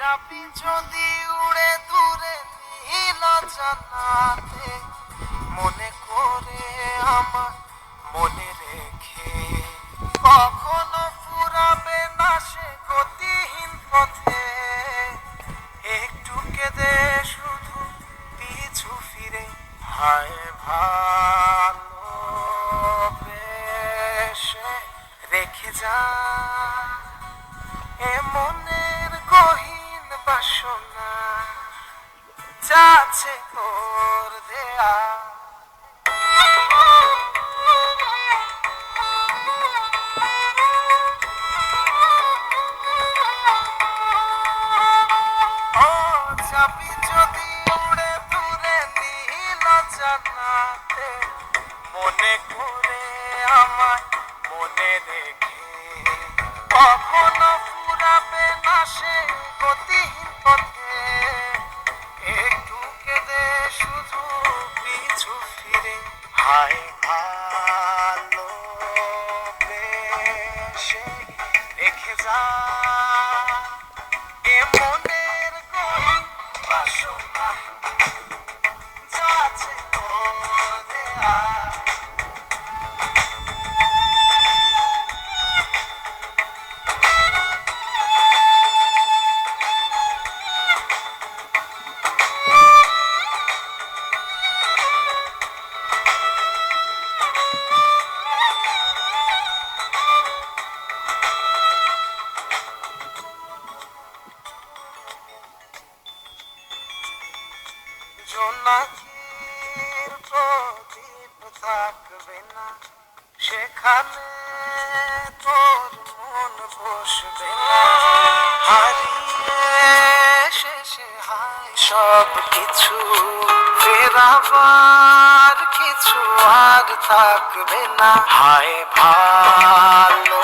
চাবি যদি উড়ে দূরে নীল জানাতে, মনে করে আমার মনে রেখে কখনো ফুরাবে না সে গতিহীন পথে। একটু কেঁদে শুধু পিছু ফিরে হায় ভালোবেসে রেখে যা এ মনের গহীন বাসনা, যাচ্ছে তোর দেয়া। ও চাবি যদি উড়ে দূরে নীল জানাতে, মনে করে আমায় মনে রেখে কখনো ফুরাবে না সে গতিহীন পথে। একটু কেঁদে শুধু পিছু ফিরে হায় ভালোবেসে রেখে যা এ মনের গহীন বাসনা, যাচ্ছে তোর দেয়া। জোনাকির প্রদীপ থাকবে না সেখানে, তোর মন বসবে না। হারিয়ে শেষে হায় সব কিছু, ফেরাবার কিছু আর থাকবে না। হায় ভালোবেসে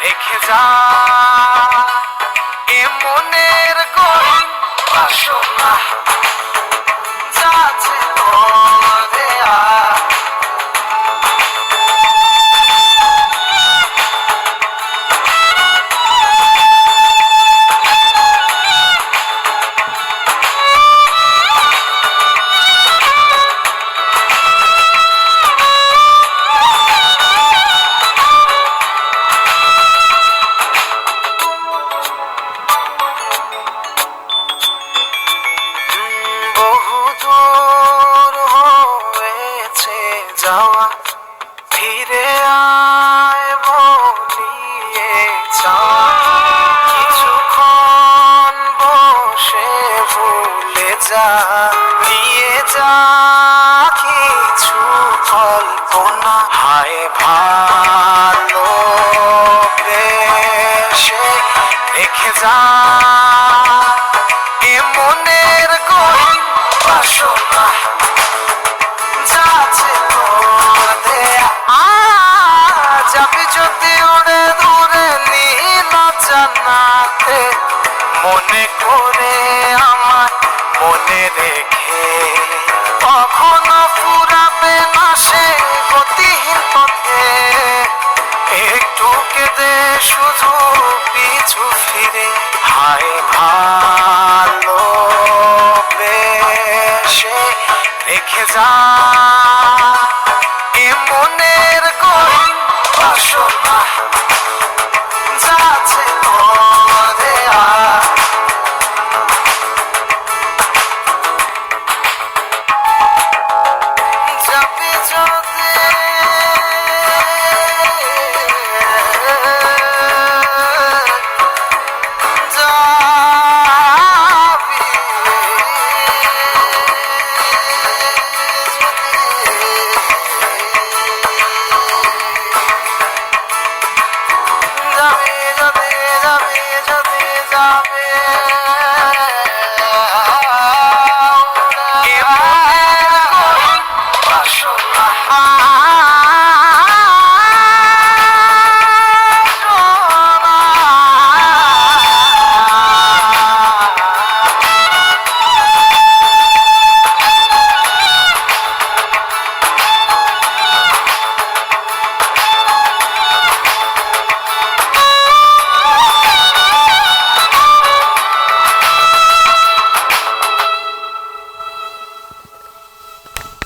রেখে যা এ মনের গহীন বাসনা, যাচ্ছে তোর দেয়া। বহুদূর হয়েছে যাওয়া, ফিরে আয় বলিয়ে যাওয়া। কিছুক্ষণ বসে ভুলে যা, নিয়ে যা কিছু কল্পনা। হায় ভালোবেসে রেখে যা এ মনের গহীন বাসনা, যাচ্ছে তোর দেয়া। যাবি যদি উড়ে দূরে নীল জানাতে, মনে করে আমায় মনে রেখে কখনো ফুরাবে না সে গতিহীন পথে। একটু কেঁদে শুধু পিছু ফিরে হায় ভালোবেসে রেখে যা।